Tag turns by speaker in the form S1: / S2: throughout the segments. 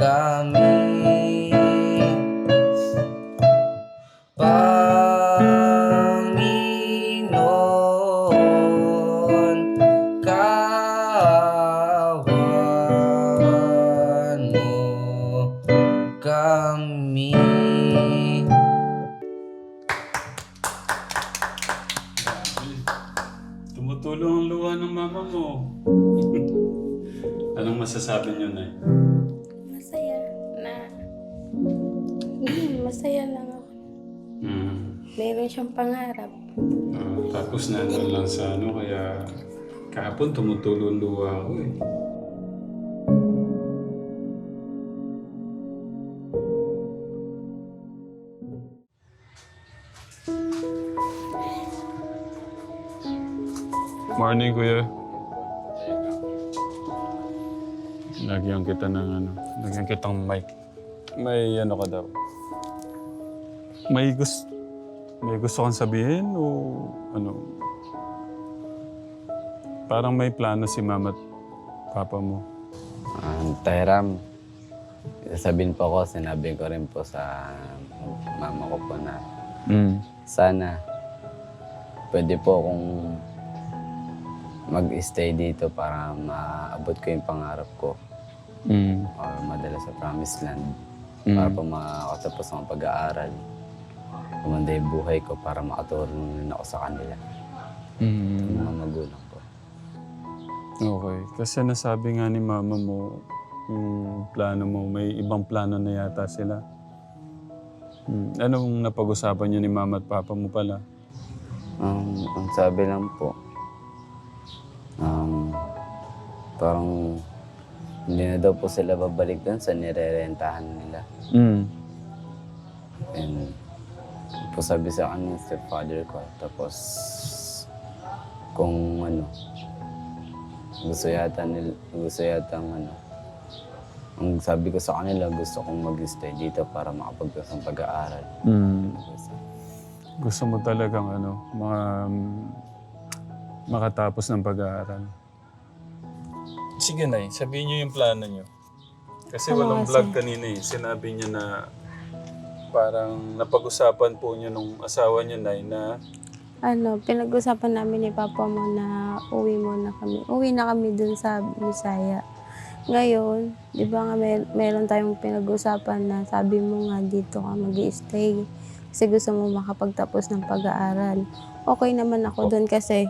S1: kami, Panginoon, kawan mo kami.
S2: Tumutulong ang luha ng mama mo. Anong masasabi niyo, Nay?
S3: Masaya na. Masaya lang ako. Meron siyang pangarap.
S2: Tapos nandun lang sa ano, kaya kahapon tumutulong luha ako eh. Morning, Kuya. Lagyan kita ng ano, lagyan kitang mic. May ano ka daw. May gusto kang sabihin o ano? Parang may plano si mama at papa mo.
S4: Tahiram, sabihin po ko, sinabi ko rin po sa mama ko po na sana pwede po akong mag-stay dito para maabot ko yung pangarap ko. Or madala sa Promised Land. Para po makatapos ang pag-aaral. Kumanda yung buhay ko para makatulong rin ako sa kanila. Yung mga magulang ko.
S2: Okay. Kasi nasabi nga ni mama mo, yung plano mo, may ibang plano na yata sila. Anong napag-usapan niyo ni mama at papa mo pala?
S4: Ang sabi lang po, parang hindi na daw po sila babalik doon sa nirerentahan nila. And po sabi sa akin ng stepfather ko, tapos kung ano, gusto yata ano, ang sabi ko sa kanila, gusto kong mag-stay dito para makapagpasok ng pag-aaral.
S2: Gusto mo talagang ano, makatapos ng pag-aaral. Sige, Nay. Sabihin niyo yung plano niyo. Kasi walang vlog kanina eh. Sinabi niya na parang napag-usapan po niyo nung asawa niya, Nay, na
S3: Pinag-usapan namin ni Papa mo na uwi muna kami. Uwi na kami dun sa Bisaya. Ngayon, di ba nga meron tayong pinag-usapan na sabi mo nga dito ka mag-i-stay kasi gusto mo makapagtapos ng pag-aaral. Okay naman ako dun kasi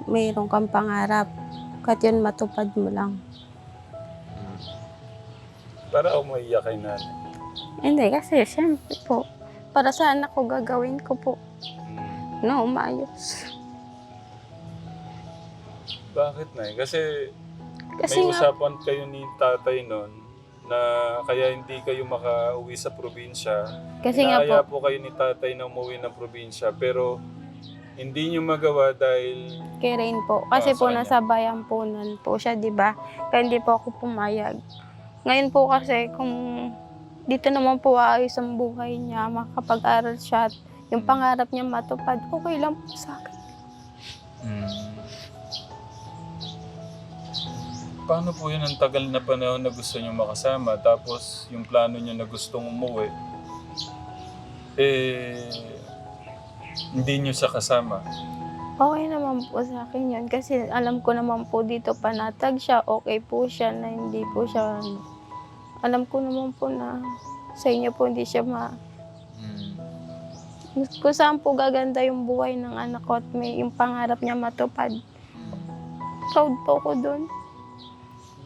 S3: mayroon kang pangarap. Kat yun matupad mo lang.
S2: para ako maiyak kay nanay.
S3: Hindi kasi siyempre po, para sa anak ko gagawin ko po. No, umayos.
S2: Bakit, Nay? Kasi
S3: Kasi
S2: may
S3: nga,
S2: usapan kayo ni tatay noon na kaya hindi kayo makauwi sa probinsya.
S3: kasi nga
S2: Inaaya
S3: po,
S2: po kayo ni tatay na umuwi ng probinsya pero hindi nyo magawa dahil
S3: kay Rain po. Kasi
S2: sa
S3: po
S2: kanya.
S3: nasa bayan po nun po siya, di ba? Kaya hindi po ako pumayag. Ngayon po kasi kung dito naman po ayos ang buhay niya, makapag-aral siya, at yung pangarap niya matupad, okay lang po sa akin.
S2: Paano po yun ang tagal na panahon na gusto nyo makasama tapos yung plano nyo na gustong umuwi hindi nyo siya kasama?
S3: Okay naman po sa akin yun kasi alam ko naman po dito panatag siya, okay po siya na hindi po siya, alam ko naman po na sa inyo po hindi siya kung saan po gaganda yung buhay ng anak ko at may yung pangarap niya matupad. Proud po ko doon.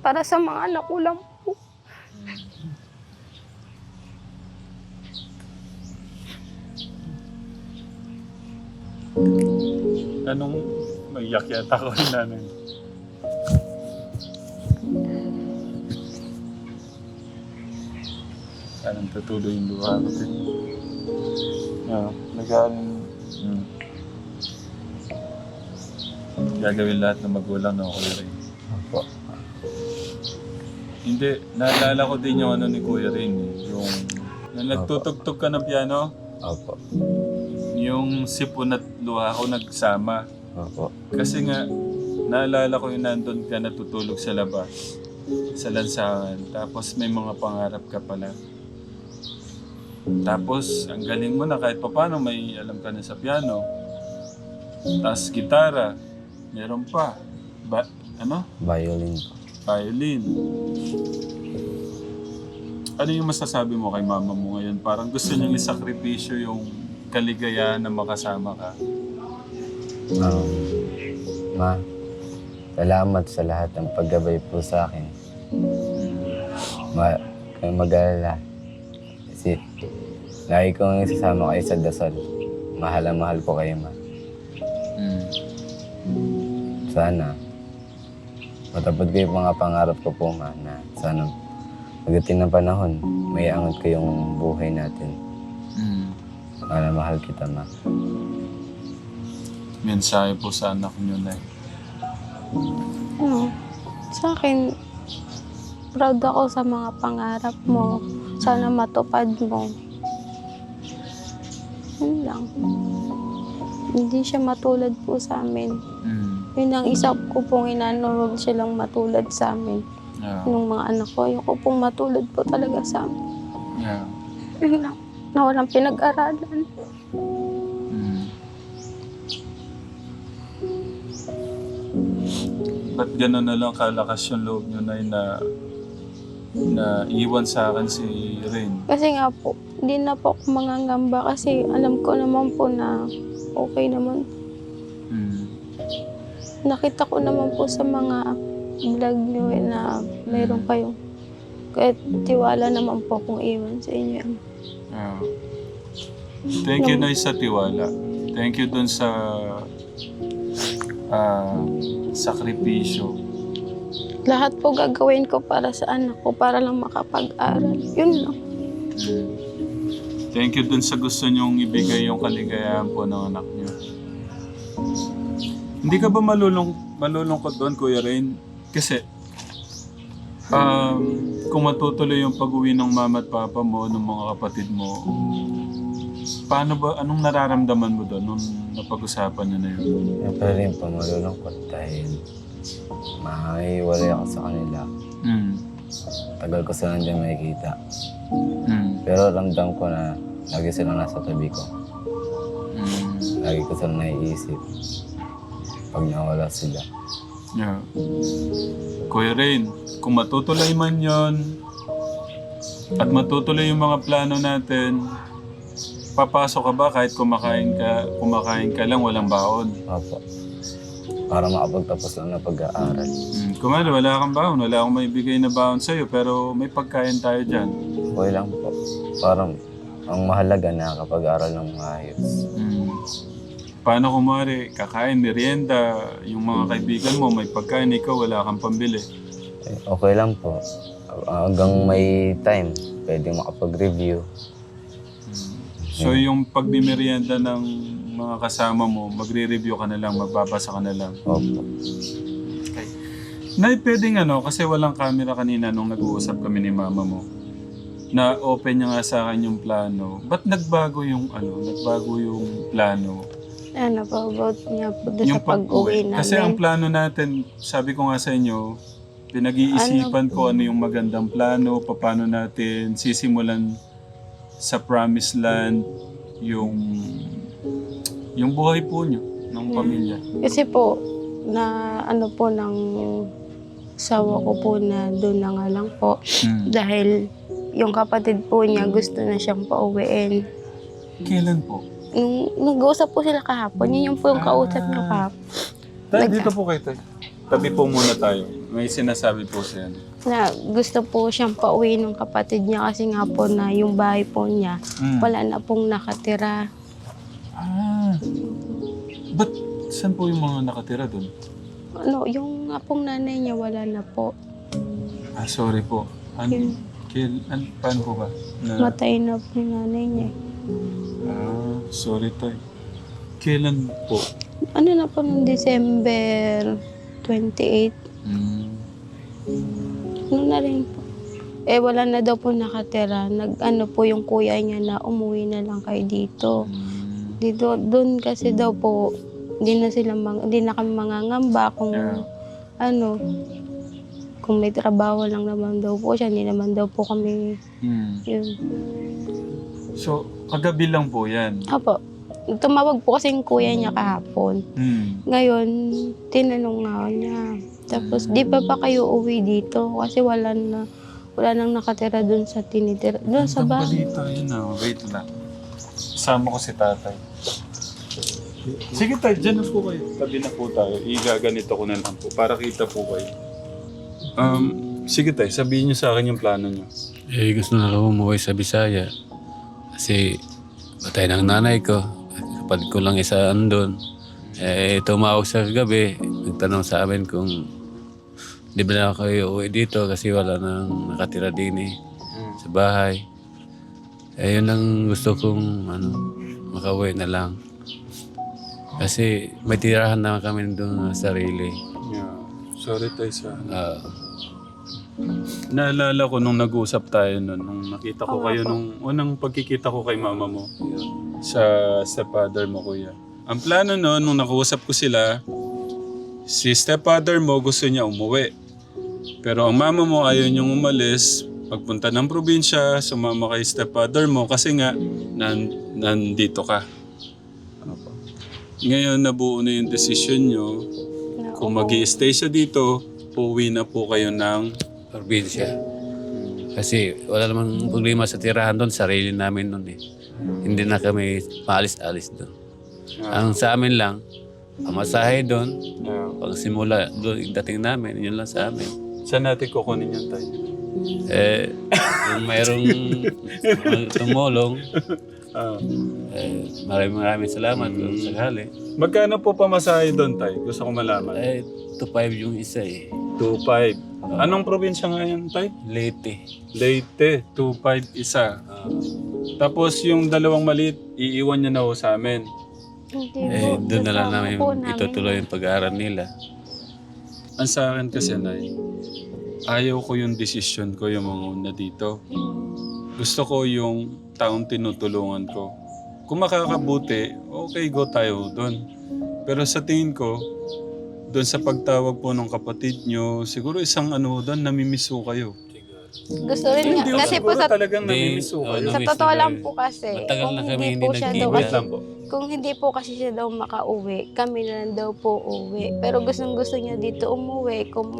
S3: Para sa mga anak ko lang po.
S2: Anong maiyak yata ko yung nanay? Anong tutuloy yung luha ko din? Gagawin lahat ng magulang na Kuya Ray.
S4: Opo.
S2: Hindi, naalala ko din yung ano ni Kuya Rin. Yung nagtutugtog ka ng piano,
S4: Opo.
S2: yung sipon at luha ko nagsama.
S4: Opo.
S2: Kasi nga, naalala ko yung nandun ka natutulog sa labas. sa lansangan. Tapos may mga pangarap ka pala. Tapos, ang galing mo na kahit papaano may alam ka na sa piano. Tapos gitara. Meron pa.
S4: Violin po.
S2: Violin. Ano yung masasabi mo kay mama mo ngayon? Parang gusto niyang isakripisyo yung kaligayahan na makasama ka.
S4: Ma, salamat sa lahat ng paggabay po sa akin. Kayong mag-alala. Kasi lagi kong isasama kayo sa dasal. Mahal na mahal ko kayo, ma. Sana matapos ko yung mga pangarap ko po, ma, na sana pagdating ng panahon, may angat ko yung buhay natin. Mahal na mahal kita, ma.
S2: Mensahe po sa anak niyo, Nay.
S3: Sa akin, proud ako sa mga pangarap mo. Sana matupad mo. Yun lang. Hindi siya matulad po sa amin. Yun ang isa ko pong inanurog silang matulad sa amin.
S2: Yeah.
S3: Nung mga anak ko, yung ko pong matulad po talaga sa amin.
S2: Yeah.
S3: Yun lang. Na walang pinag-aralan.
S2: Ba't gano'n na lang kalakas yung loob niyo, Nay, na iwan sa akin si Rain?
S3: Kasi nga po, hindi na po ako mangangamba kasi alam ko naman po na okay naman. Nakita ko naman po sa mga vlog nyo na mayroon kayong kahit tiwala naman po akong iwan sa inyo.
S2: Yeah. Thank you, Nay, sa tiwala. Thank you dun sa sakripisyo.
S3: Lahat po gagawin ko para sa anak ko, para lang makapag-aral. Yun lang.
S2: Thank you dun sa gusto niyong ibigay yung kaligayahan po ng anak niyo. Hindi ka ba malulungkot doon, Kuya Rain? Kasi, kung matutuloy yung pag-uwi ng mama at papa mo, ng mga kapatid mo, anong nararamdaman mo doon nung napag-usapan niyo na yun?
S4: Pero rin po malulungkot dahil mahiwalay ako sa kanila. Tagal ko sila hindi makikita. Pero ramdam ko na lagi silang nasa tabi ko. Lagi ko silang naiisip pag nawala sila.
S2: Yeah. Kuya Rain, kung matutuloy man yon at matutuloy yung mga plano natin, papasok ka ba kahit kumakain ka lang, walang baon?
S4: Opo. Para makapagtapos lang na pag-aaral.
S2: Kung ano, wala kang baon, wala akong maibigay na baon sa'yo, pero may pagkain tayo dyan.
S4: Okay lang po. Parang ang mahalaga na kapag-aaral ng maayos.
S2: Paano kumari, kakain, merienda, yung mga kaibigan mo, may pagkain, ikaw wala kang pambili?
S4: Okay lang po. Hanggang may time, pwede makapag-review.
S2: So yung pagmimerienda ng mga kasama mo, magre-review ka na lang, magbabasa ka na lang?
S4: Opo.
S2: Okay. Nay, pwedeng kasi walang camera kanina nung nag-uusap kami ni mama mo. Na open niya nga sa akin yung plano. Ba't nagbago yung plano?
S3: Ano po, about niya po doon
S2: Yung
S3: sa pag-uwi namin.
S2: Kasi ang plano natin, sabi ko nga sa inyo, pinag-iisipan ko ano yung magandang plano, paano natin sisimulan sa Promised Land yung buhay po niyo, ng pamilya.
S3: Kasi po, ng sawa ko po na doon na nga lang po. Dahil yung kapatid po niya gusto na siyang pauwiin.
S2: Kailan po?
S3: Nag-uusap po sila kahapon. Yun yung po yung kausap niya kahapon.
S2: Tayo, dito po kayo tayo. Tabi po muna tayo. May sinasabi po siya.
S3: Na gusto po siyang pauwi ng kapatid niya kasi nga po na yung bahay po niya, wala na pong nakatira.
S2: Ba't saan po yung mga nakatira doon?
S3: Yung nga pong nanay niya wala na po.
S2: Sorry po. Paano po ba?
S3: Matay na po yung nanay niya.
S2: Sorry tayo. Kailan po?
S3: Na po noong December 28. Na rin po. Wala na daw po nakatira. Po yung kuya niya na umuwi na lang kayo dito. Doon kasi daw po, hindi na kami mangangamba kung kung may trabaho lang naman daw po siya, hindi naman daw po kami yun.
S2: So, kagabi lang po yan.
S3: Opo. Tumawag po kasi yung kuya niya kahapon. Ngayon, tinanong nga niya. Tapos, di pa kayo uwi dito? Kasi wala nang nakatira dun sa tinitira. Dun sa bahay.
S2: Balita yun na. Wait lang. Sama ko si tatay. Sige tayo, dyan na po kayo. Tabi na po tayo. Igaganito ko na lang po para kita po kayo. Sige tayo, sabihin niyo sa akin yung plano niyo.
S5: Gusto na ako umuwi sa Bisaya. Kasi patay ng nanay ko. Kapatid ko lang isa andun. Tumawag sa gabi. Nagtanong sa amin kung di ba na kayo uwi dito kasi wala nang nakatira din sa bahay. Yun ang gusto kong makauwi na lang. Kasi may tirahan na kami doon sa sarili.
S2: Yeah. Sorry tayo sa... Naalala ko nung nag-uusap tayo nun, nung nakita ko kayo nung unang pagkikita ko kay mama mo sa stepfather mo, kuya. Ang plano nun, nung nakausap ko sila, si stepfather mo gusto niya umuwi. Pero ang mama mo ayaw niyang umalis, pagpunta ng probinsya, sumama kay stepfather mo kasi nga nandito ka. Ngayon nabuo na yung decision niyo. Kung mag-i-stay siya dito, uuwi na po kayo ng
S5: Probinsya. Kasi wala namang problema sa tirahan doon. Sarili namin doon Hindi na kami maalis-alis doon. Ang sa amin lang, pamasahe doon. Pag simula doon, dating namin, yun lang sa amin.
S2: Saan natin kukunin yan tayo?
S5: Kung mayroong tumulong, maraming salamat kung sakali.
S2: Magkano po pamasahe doon tayo? Gusto ko malaman.
S5: 2.5 yung isa
S2: 2.5. Anong probinsya nga yan, tay?
S5: Leyte.
S2: Leyte, 2.5 isa. Tapos yung dalawang maliit, iiwan niya na ho sa amin.
S3: Hindi
S5: Doon na lang
S3: kasama
S5: namin
S3: po namin.
S5: itutuloy yung pag-aaral nila.
S2: Ang sa akin kasi, Nay, ayaw ko yung desisyon ko yung mga una dito. Gusto ko yung taong tinutulungan ko. Kung makakabuti, okay, go tayo doon. Pero sa tingin ko, doon sa pagtawag po ng kapatid nyo, siguro isang doon, namimiss ko kayo.
S3: Gusto rin niya.
S2: Hindi,
S3: Kasi po
S2: siguro
S3: sa
S2: talagang namimiss ko kayo.
S3: Sa totoo lang po kasi,
S5: Matagal
S3: kung
S5: na kami
S3: hindi
S5: hindi
S3: po siya daw
S5: nagkita.
S2: Wait lang po.
S3: kung hindi po kasi siya daw makauwi, kami na lang daw po uwi. Pero gusto niya dito umuwi, kung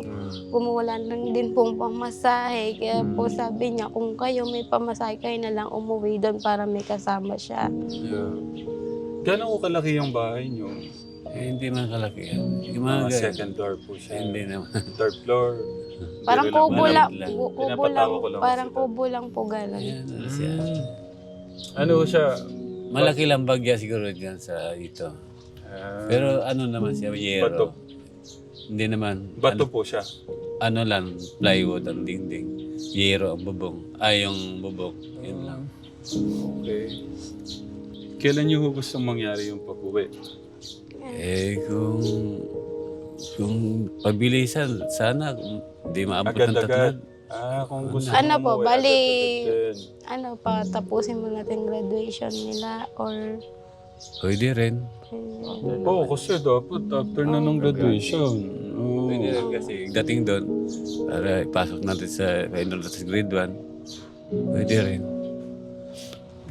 S3: wala lang din pong pamasahe. Kaya po sabi niya, kung kayo may pamasahe, kayo na lang umuwi doon para may kasama siya.
S2: Yeah. Gano'n ko kalaki yung bahay nyo?
S5: Hindi man kalaki yan. Yung mga ganyan.
S2: Second floor po siya.
S5: Hindi naman.
S2: Third floor.
S3: Parang
S2: Pero
S3: kubo
S2: lang-
S3: lang,
S2: Pinapatawa ko lang
S3: parang
S2: sila.
S3: kubo lang po gano'n.
S5: Ayan, siya.
S2: Ano siya?
S5: Malaki lang bagya siguro dyan sa ito. Pero naman siya,
S2: Bato.
S5: yero. Hindi naman.
S2: Bato po siya.
S5: Ano lang, plywood ang dingding. Yero ang bubong. Yung bubong. Yun lang.
S2: Okay. Kailan niyo gusto mangyari yung pag-uwi?
S5: Kung pabilisan, sana hindi maabot ng
S2: Agad-agad.
S5: tatlad.
S2: Kung gusto
S3: Ano
S2: mo
S3: po,
S2: umuwi,
S3: bali,
S2: agad-agad din.
S3: tapusin mo natin graduation nila or
S5: Pwede rin.
S2: Oo, kasi dapat after na ng graduation. Oo.
S5: Pwede rin kasi dating doon, para ipasok natin sa final natin sa grade 1. Pwede rin.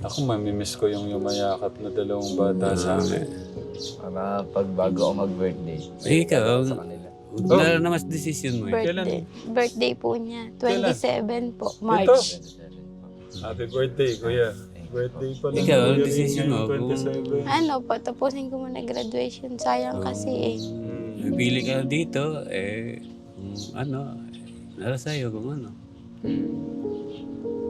S2: Ako mamimiss ko yung yumayakap na dalawang bata sa akin.
S4: Para pag bago ako mag-birthday,
S5: Ikaw,
S4: sa kanila.
S5: wala na mas decision mo eh.
S3: birthday. Birthday po niya,
S2: Kailan?
S3: 27 po, March.
S2: Happy birthday, kuya. Birthday pa lang.
S5: Ikaw,
S2: Kuya Ring,
S5: decision mo
S2: ngayon, 27.
S3: Patapusin ko muna graduation. Sayang kasi
S5: Pili ka dito, nara sa'yo kung ano.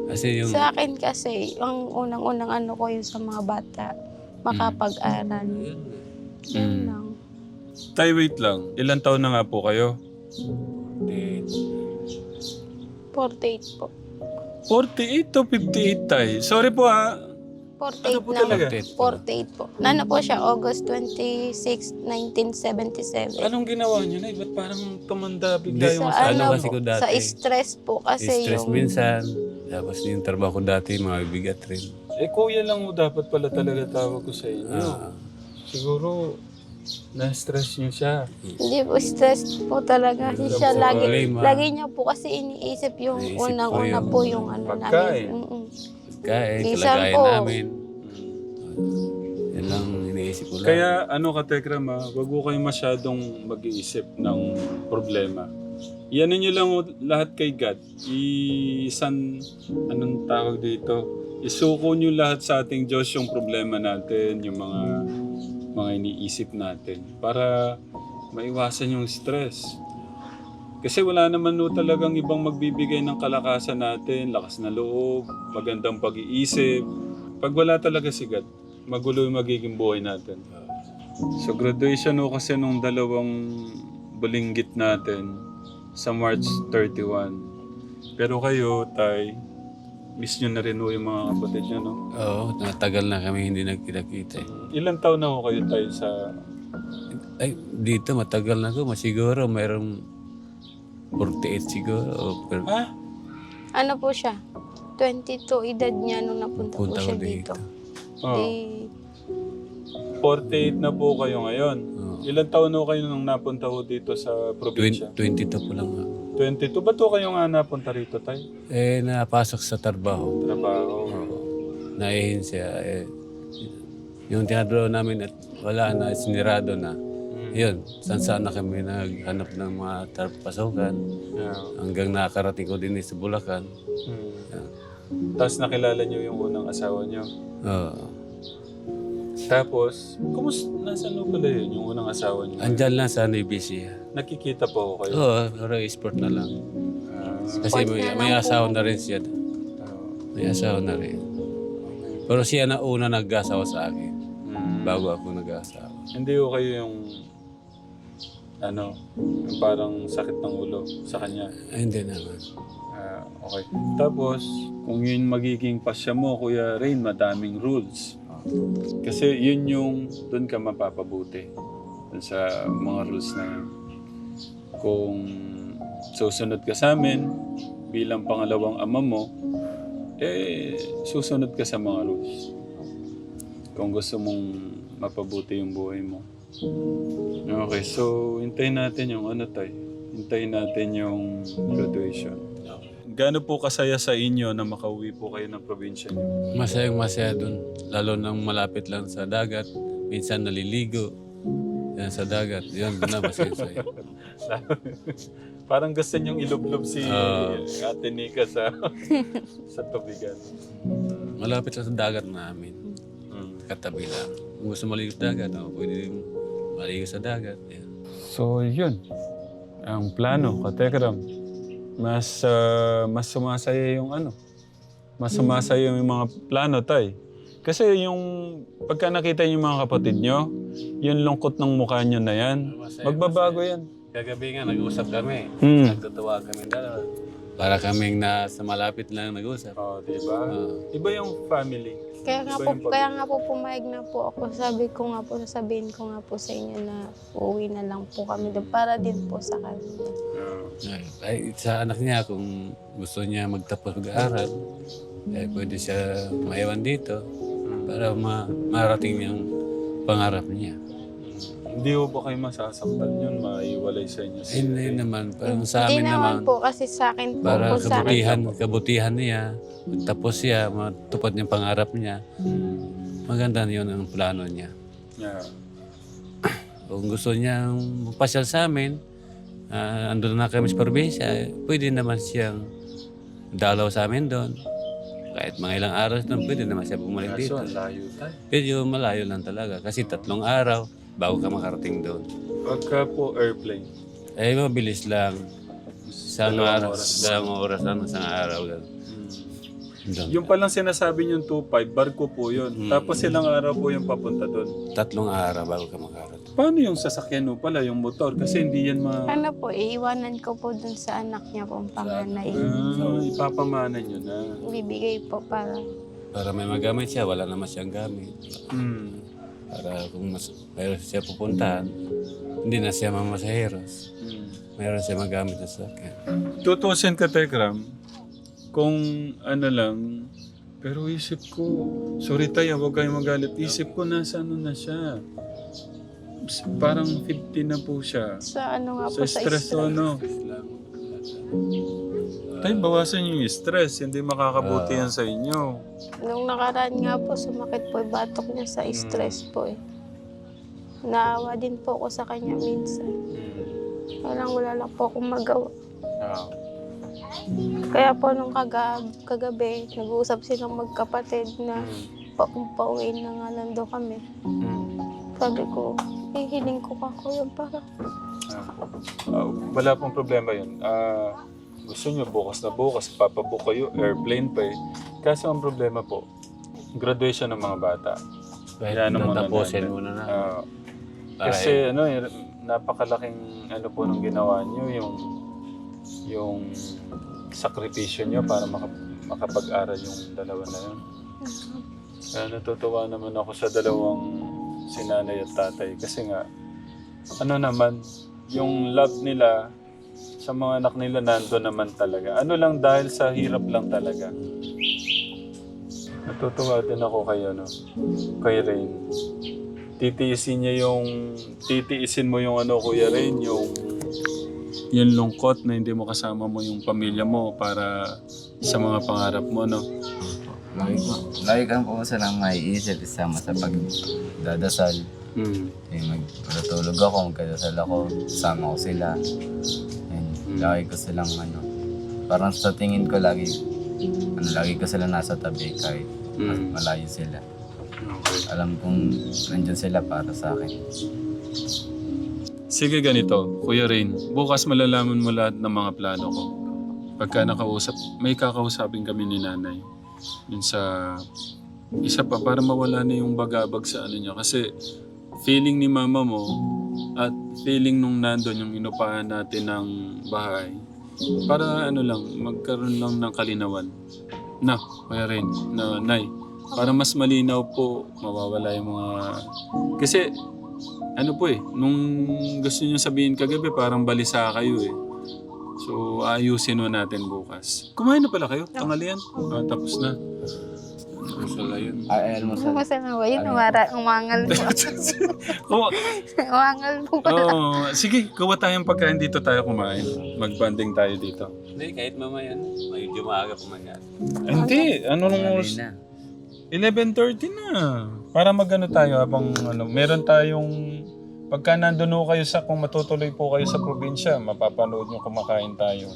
S5: Kasi yung...
S3: Sa akin kasi, ang unang-unang ko yung sa mga bata, makapag-aral. Yun lang.
S2: Tay, wait lang. Ilan taon na nga po kayo?
S3: 48 po.
S2: 48 to 58, tay. Sorry po ha.
S3: 48
S2: Ano po
S3: na.
S2: talaga?
S3: 48 po. Nano po siya, August 26, 1977.
S2: Anong ginawa niyo na? Ba't parang tumanda bigla
S5: Hindi.
S2: yung
S3: Sa
S5: Ano
S2: asawa?
S5: kasi ko
S3: sa
S5: dati?
S3: stress po kasi
S5: Stress
S3: yung...
S5: minsan. Tapos yung trabaho ko dati, mga bigat rin.
S2: Kuya lang mo dapat pala talaga tawag ko sa inyo.
S5: Ah.
S2: Siguro, Na-stress niyo siya.
S3: Hindi po, stress po talaga. Kasi siya
S5: Sa
S3: lagi,
S5: problema.
S3: lagi niya po kasi iniisip yung
S5: Iniisip ko
S3: unang-una
S5: yung
S3: po yung ano
S2: pagkain.
S3: namin. Mm-mm.
S5: Kain,
S3: Minsan
S5: kalagayan
S3: po.
S5: namin. Yan lang iniisip ko lang.
S2: Kaya Katekram wag ko kayo masyadong mag-iisip ng problema. Iyan niyo lang lahat kay God. Anong tawag dito? Isuko niyo lahat sa ating Diyos yung problema natin, yung mga iniisip natin para maiwasan yung stress. Kasi wala naman talagang ibang magbibigay ng kalakasan natin, lakas na loob, magandang pag-iisip. Pag wala talaga si God, magulo yung magiging buhay natin. So graduation kasi nung 2 bulinggit natin sa March 31. Pero kayo, Tay, miss nyo na rin yung mga kapatid nyo, no?
S5: Oo, natagal na kami hindi nagkita-kita.
S2: Ilang taon na ho kayo, Tay, sa...
S5: Ay, dito matagal na ko. Masiguro mayroong 48 siguro. Pero
S2: Ha?
S3: Ano po siya? 22 edad niya nung napunta po
S5: punta
S3: siya
S5: ko
S3: dito.
S5: dito.
S2: Oh,
S3: Di,
S2: 48 na po kayo ngayon.
S5: Oo.
S2: Ilang taon ho kayo nung napunta ho dito sa probinsya?
S5: 22 po lang ako.
S2: 22. Ba't ho kayo nga napunta rito, Tay?
S5: Napasok sa trabaho.
S2: Trabaho.
S5: Naihin siya. Yung tinadro namin at wala na, sinirado na. Yun, saan na kami naghanap ng mga pasukan.
S2: Yeah.
S5: Hanggang nakarating ko din sa Bulacan.
S2: Hmm. Tapos nakilala niyo yung unang asawa niyo.
S5: Oo.
S2: Tapos, nasaan ho pala yun, yung unang asawa niyo?
S5: Andyan lang sa Nibisi.
S2: Nakikita po ho kayo?
S5: Oo, pero sport na lang. Kasi may asawa na rin siya. May asawa na rin. Pero siya na una nag-asawa sa akin. Bago ako nag-asawa.
S2: Hindi ho kayo yung yung parang sakit ng ulo sa kanya.
S5: Ay, hindi naman.
S2: Okay. Tapos, kung yun magiging pasya mo, Kuya Rain, madaming rules. Kasi yun yung doon ka mapapabuti. Doon sa mga rules na yun. Kung susunod ka sa amin bilang pangalawang ama mo, susunod ka sa mga rules. Kung gusto mong mapabuti yung buhay mo. Okay, so hintayin natin yung Tay. Hintayin natin yung graduation. Gaano po kasaya sa inyo na makauwi po kayo ng probinsya niyo?
S5: Masayang masaya dun. Lalo nang malapit lang sa dagat. Minsan naliligo. Yan sa dagat. Yan, doon na masaya.
S2: Parang gusto niyong ilublob si Ate Nika sa tubigan.
S5: Malapit lang sa dagat namin. Katabi lang. Kung gusto maligo sa dagat, pwede din maligo sa dagat. Yan.
S2: So, yun. Ang plano, Katekram. Mas sumasaya yung mas sumasaya yung mga plano, Tay. Kasi yung pagka nakita yung mga kapatid nyo, yung lungkot ng mukha nyo na yan, magbabago yan.
S5: Kagabi nga, nag-usap kami. Nagtatawa kami dalawa. Para kaming nasa malapit lang nag-usap.
S2: Oh, diba? Iba yung family.
S3: kaya nga po pumayag na po ako. Sasabihin ko nga po sa inyo na uuwi na lang po kami doon para din po sa kanila.
S5: Ay, sa anak niya, kung gusto niya magtapos mag-aaral, pwede siya maiwan dito para marating niyang pangarap niya.
S2: Hindi ho ba kayo masasaktan yun, maiwalay sa inyo?
S5: Hindi naman, parang sa
S3: Hindi
S5: amin naman,
S3: naman po kasi sa akin po.
S5: para
S3: po sa akin.
S5: kabutihan niya, magtapos siya, matupad niyang pangarap niya. Maganda yun ang plano niya.
S2: Yeah.
S5: Kung gusto niyang mapasyal sa amin, andun na kami sa probinsya, pwede naman siyang dalaw sa amin doon. Kahit mga ilang araw doon, pwede naman siya bumalik dito.
S2: Kaso, layo tayo.
S5: Medyo malayo lang talaga kasi 3 araw bago ka makarating doon.
S2: Pagka po airplane,
S5: Mabilis lang. Isang araw, 2 oras lang, isang araw. Doon.
S2: yung palang sinasabi niyong 2.5, barko po yun. Tapos ilang araw po yung papunta doon.
S5: 3 araw bago ka makarating.
S2: Paano yung sasakyan mo pala, yung motor? Kasi hindi yan
S3: Ano po, iiwanan ko po dun sa anak niya po ang panganay.
S2: ipapamanan nyo na.
S3: Bibigay po para
S5: Para may magamit siya, wala naman siyang gamit.
S2: Hmm.
S5: Para kung mayroon siya pupuntahan, hindi na siya mamasaheros. Mayroon siya magamit na sakyan.
S2: Tutusin ka, Tekram, kung lang, pero isip ko, sorry tayo, huwag kayong magalit. Isip ko nasa na siya. parang 50 na po siya.
S3: Sa ano nga
S2: Sa
S3: po, sa
S2: stress o
S3: stress.
S2: ano. Tay, bawasan yung stress. Hindi makakabuti yan sa inyo.
S3: Nung nakaraan nga po, sumakit po yung batok niya sa stress po eh. Naawa din po ako sa kanya minsan. Wala lang po akong magawa.
S2: Ah.
S3: Kaya po nung kagabi, nag-uusap silang magkapatid na pauwiin na nga nando kami. Sabi ko, hiling ko ka kuya para.
S2: Wala pong problema yun. Gusto nyo bukas na bukas, papabook kayo, airplane pa eh. Kasi ang problema po, graduation ng mga bata.
S5: Kahit
S2: Yan ang muna
S5: tapusin
S2: natin.
S5: muna na.
S2: Kasi ano eh, napakalaking ano po nung ginawa nyo, yung sakripisyo nyo para makapag-aral yung dalawa na yun. Kaya natutuwa naman ako sa dalawang sinanay at tatay. Kasi nga, ano naman, yung love nila sa mga anak nila nando naman talaga. Ano lang dahil sa hirap lang talaga. Natutuwa din ako kay Rain. Titiisin mo yung ano, Kuya Rain, yung lungkot na hindi mo kasama mo yung pamilya mo para sa mga pangarap mo, no?
S4: Lagi kang po silang maiisip isama sa pagdadasal. Magtutulog ako, magkadasal ako, kasama ko sila. Lagi ko silang parang sa tingin ko lagi ko sila nasa tabi kahit malayo sila. Alam kong nandyan sila para sa akin.
S2: Sige ganito, Kuya Rain, bukas malalaman mo lahat ng mga plano ko. Pagka may kakausapin kami ni nanay. Yun sa isa pa para mawala na yung bagabag sa ano niya. Kasi feeling ni mama mo at feeling nung nandun yung inupahan natin ng bahay, para magkaroon lang ng kalinawan. Na, Kuya Rain, Nay, para mas malinaw po, mawawala yung mga... Kasi, nung gusto niyo sabihin kagabi, parang balisa kayo eh. So, ayusin mo natin bukas. Kumain na pala kayo? Tanghalian? Tapos na. Gusto na yun.
S4: Almusal.
S3: Basta na ba yun? Umangal po. Umangal po.
S2: Sige, kuha tayong pagkain dito tayo kumain. Mag-banding tayo dito.
S5: Hindi, kahit mamaya na. Medyo maaga pa man yan.
S2: Hindi, nung oras? 11:30 na. Para magano tayo habang meron tayong pagka nandun ho kayo kung matutuloy po kayo sa probinsya, mapapanood nyo kumakain tayo.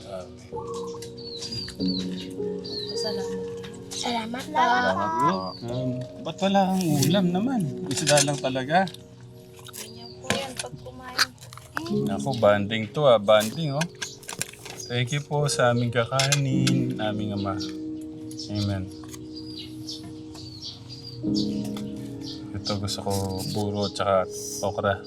S3: Salamat
S2: po. Ba't wala kang ulam naman? Isda lang talaga.
S3: Ganyan po yan pag kumain.
S2: Ako, banding to banding oh. Thank you po sa aming kakanin, aming ama. Amen. Ito gusto ko puro tsaka okra.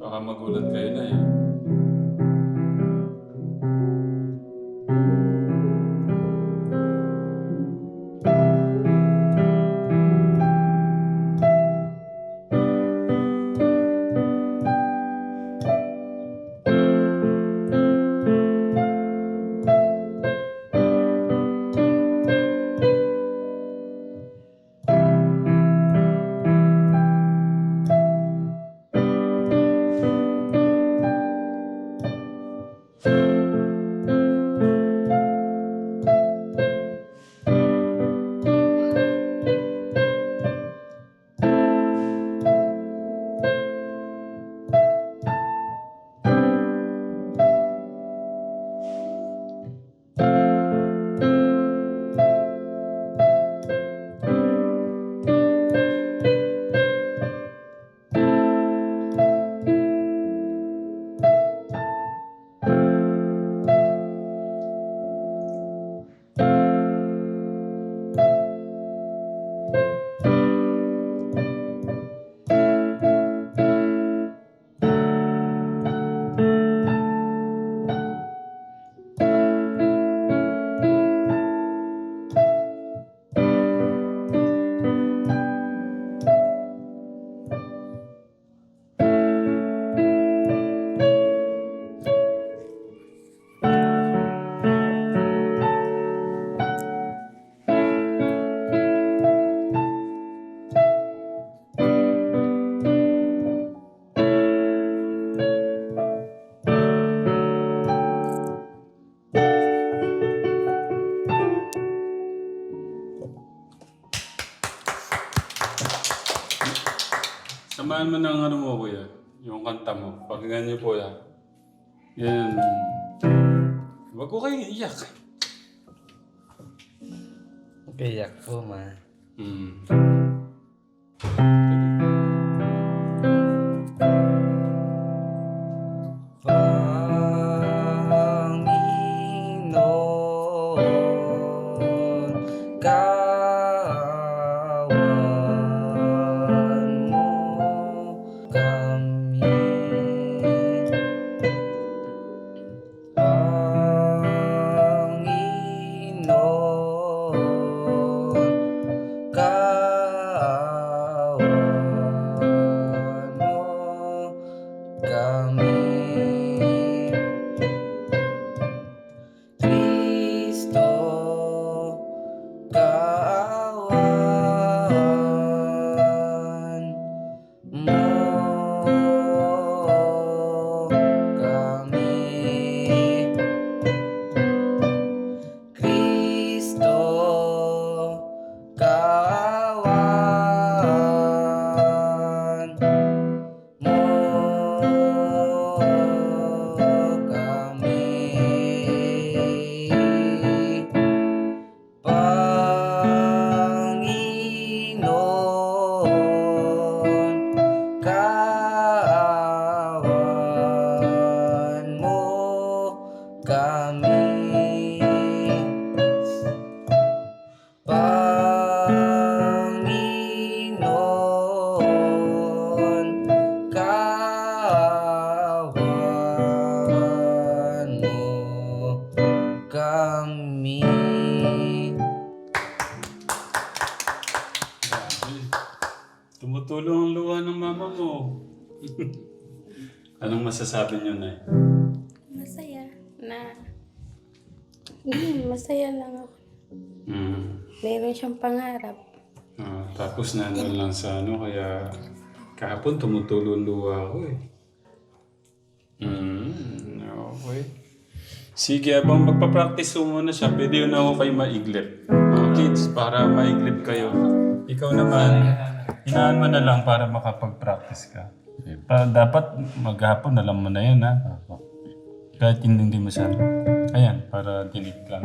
S2: Baka magulat kayo na eh. naman ang ano mo, kuya. Yung kanta mo. Pakinggan niyo po yan. Yan. Huwag ko kayo iiyak.
S1: Kayak po, ma.
S2: Mm.
S1: Panginoon, kawan mo kami. Panginoon, kawan mo kami. Kristo, kawan mo kami. Kristo, kawan mo kami. Panginoon, kawan mo kami. Panginoon, kawan mo kami.
S2: Tumutulong ang luha ng mama mo. Anong masasabi niyo, Nay?
S3: Masaya na. Masaya lang ako. Meron siyang pangarap.
S2: Tapos nandun lang sa ano, kaya kahapon tumutulong luha ako eh. Okay. Sige, abang magpa-practice mo muna siya, pwede yun ako kayo maiglip. Mga kids, para maiglip kayo. Ikaw naman, hinaan mo na lang para makapag-practice ka. Dapat maghapon, alam mo na yun ha. Kahit hindi mo sabi. Ayan, para delete lang.